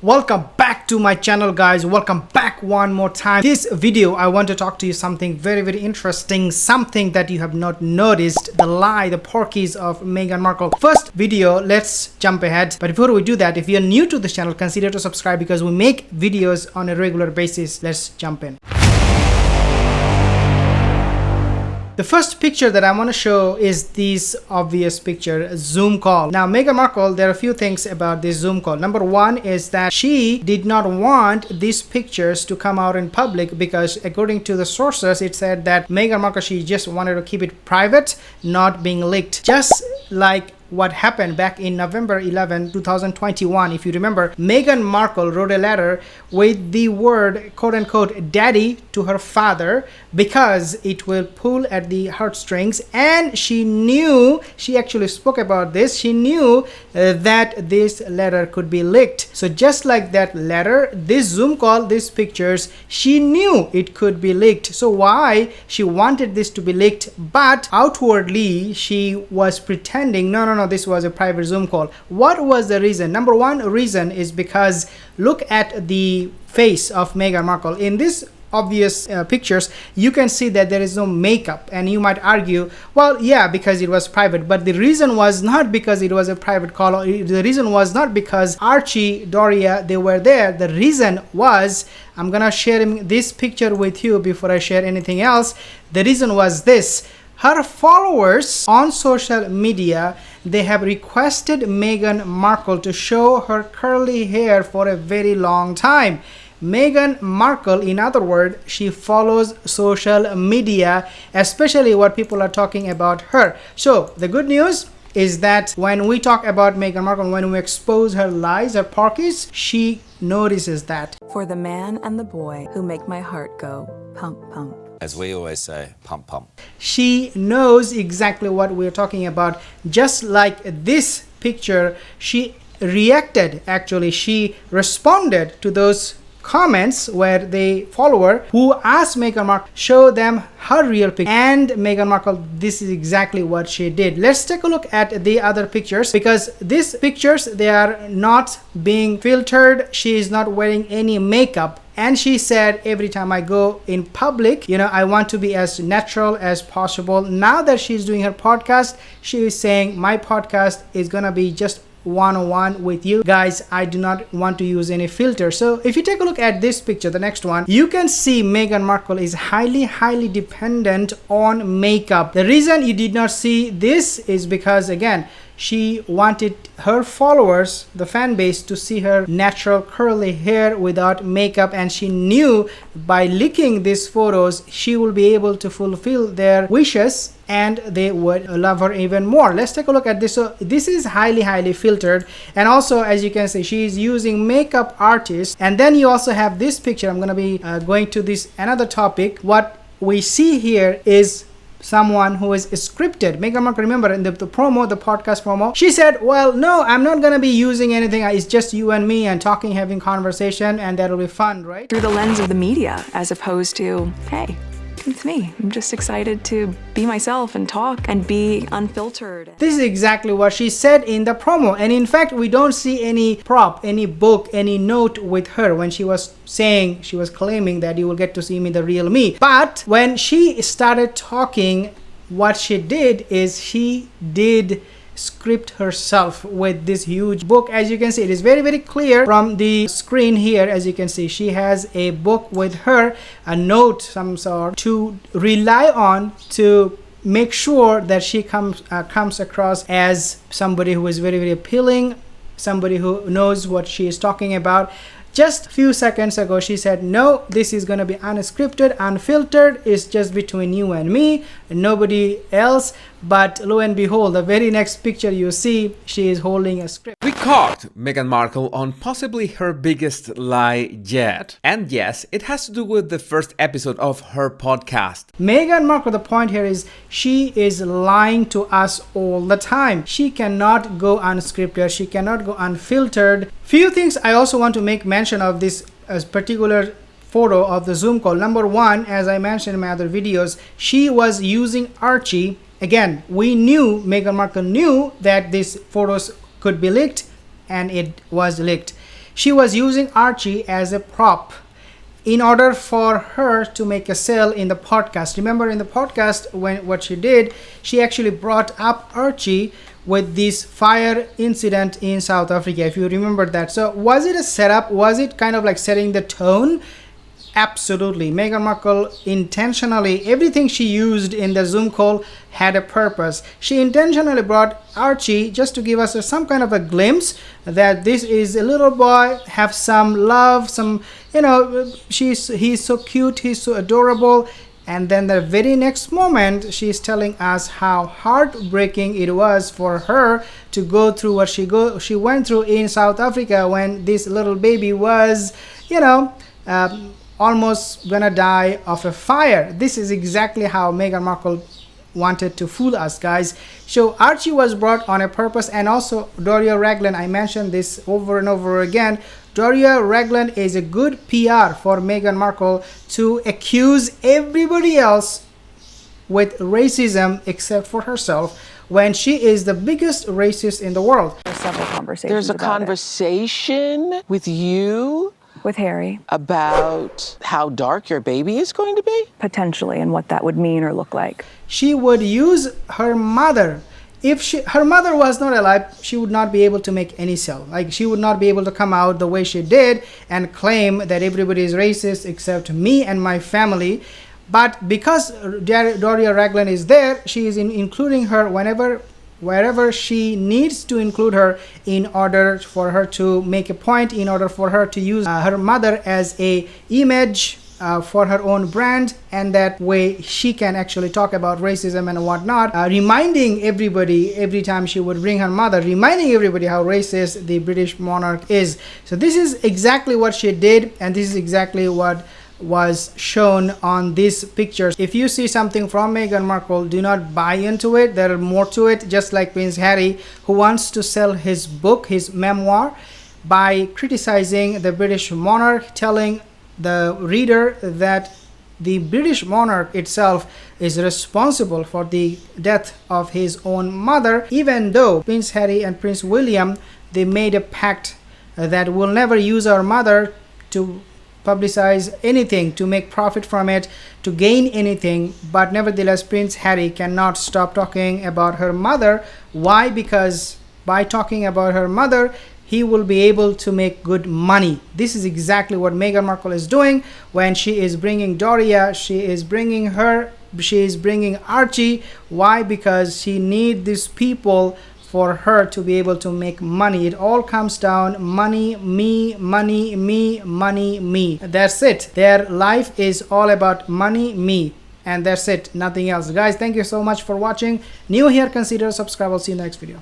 Welcome back to my channel, guys. Welcome back one more time. This video I want to talk to you something very interesting, something that you have not noticed, the lie, the porkies of Meghan Markle. First video, let's jump ahead, but before we do that, if you're new to this channel, consider to subscribe because we make videos on a regular basis. Let's jump in. The first picture that I want to show is this obvious picture, Zoom call. Now, Meghan Markle, there are a few things about this Zoom call. Number one is that she did not want these pictures to come out in public because according to the sources, it said that Meghan Markle, she just wanted to keep it private, not being leaked. Just like what happened back in November 11, 2021. If you remember, Meghan Markle wrote a letter with the word quote-unquote daddy to her father because it will pull at the heartstrings, and she knew, she actually spoke about this, she knew that this letter could be leaked. So just like that letter, this Zoom call, these pictures, she knew it could be leaked. So why she wanted this to be leaked, but outwardly she was pretending no, this was a private Zoom call. What was the reason? Number one reason is because look at the face of Meghan Markle. In this obvious pictures, you can see that there is no makeup, and you might argue, well, yeah, because it was private. But the reason was not because it was a private call. The reason was not because Archie, Doria, they were there. The reason was, I'm gonna share this picture with you before I share anything else. The reason was this: her followers on social media, they have requested Meghan Markle to show her curly hair for a very long time. Meghan Markle, in other words, she follows social media, especially what people are talking about her. So the good news is that when we talk about Meghan Markle, when we expose her lies, her porkies, she notices that. For the man and the boy who make my heart go pump, pump. As we always say, pump, pump. She knows exactly what we're talking about. Just like this picture, she reacted, actually, she responded to those comments where the follower who asked Meghan Markle show them her real picture, and Meghan Markle, this is exactly what she did. Let's take a look at the other pictures, because these pictures, they are not being filtered. She is not wearing any makeup, and she said, every time I go in public, I want to be as natural as possible. Now that she's doing her podcast, she is saying my podcast is gonna be just one-on-one with you guys. I do not want to use any filter. So if you take a look at this picture, the next one, you can see Meghan Markle is highly dependent on makeup. The reason you did not see this is because, again, she wanted her followers, the fan base, to see her natural curly hair without makeup, and she knew by leaking these photos she will be able to fulfill their wishes and they would love her even more. Let's take a look at this. So this is highly filtered, and also, as you can see, she is using makeup artists. And then you also have this picture. I'm going to be going to this another topic. What we see here is someone who is scripted. Meghan Markle, remember in the promo, the podcast promo, she said, well, no, I'm not gonna be using anything. It's just you and me and talking, having conversation, and that'll be fun, right? Through the lens of the media, as opposed to, hey, it's me. I'm just excited to be myself and talk and be unfiltered. This is exactly what she said in the promo. And in fact, we don't see any prop, any book, any note with her when she was saying, she was claiming that you will get to see me, the real me. But when she started talking, what she did is she did script herself with this huge book. As you can see, it is very clear from the screen here. As you can see, she has a book with her, a note some sort to rely on to make sure that she comes across as somebody who is very appealing, somebody who knows what she is talking about. Just a few seconds ago, she said, no, this is going to be unscripted, unfiltered. It's just between you and me, and nobody else. But lo and behold, the very next picture you see, she is holding a script. We caught Meghan Markle on possibly her biggest lie yet. And yes, it has to do with the first episode of her podcast. Meghan Markle, the point here is she is lying to us all the time. She cannot go unscripted. She cannot go unfiltered. Few things I also want to make mention of this particular photo of the Zoom call. Number one, as I mentioned in my other videos, she was using Archie. Again, we knew, Meghan Markle knew that these photos could be leaked, and it was leaked. she was using Archie as a prop in order for her to make a sale in the podcast. Remember in the podcast, when what she did, she actually brought up Archie with this fire incident in South Africa, if you remember that. So was it a setup? Was it kind of like setting the tone? Absolutely. Meghan Markle intentionally, everything she used in the Zoom call had a purpose. She intentionally brought Archie just to give us some kind of a glimpse that this is a little boy, have some love, some, you know, he's so cute, he's so adorable. And then the very next moment, she's telling us how heartbreaking it was for her to go through what she went through in South Africa when this little baby was, you know, almost gonna die of a fire. This is exactly how Meghan Markle wanted to fool us, guys. So Archie was brought on a purpose, and also Doria Ragland. I mentioned this over and over again. Doria Ragland is a good PR for Meghan Markle to accuse everybody else with racism except for herself, when she is the biggest racist in the world. Several conversations. There's a about conversation with you with Harry, about how dark your baby is going to be? potentially, and what that would mean or look like. She would use her mother. If her mother was not alive, she would not be able to make any sale. Like, she would not be able to come out the way she did and claim that everybody is racist except me and my family. But because Doria Ragland is there, she is including her wherever she needs to include her, in order for her to make a point, in order for her to use her mother as a image for her own brand, and that way she can actually talk about racism and whatnot, reminding everybody, every time she would bring her mother, reminding everybody how racist the British monarch is. So this is exactly what she did, and this is exactly what was shown on these pictures. If you see something from Meghan Markle, do not buy into it. There are more to it, just like Prince Harry, who wants to sell his book, his memoir, by criticizing the British monarch, telling the reader that the British monarch itself is responsible for the death of his own mother, even though Prince Harry and Prince William, they made a pact that will never use our mother to publicize anything, to make profit from it, to gain anything. But nevertheless, Prince Harry cannot stop talking about her mother. Why? Because by talking about her mother, he will be able to make good money. This is exactly what Meghan Markle is doing when she is bringing Doria, she is bringing Archie. Why? Because she needs these people for her to be able to make money. It all comes down money, me, money, me, money, me. That's it. Their life is all about money, me, and that's it, nothing else. Guys, thank you so much for watching. New here, consider subscribe. I'll see you in the next video.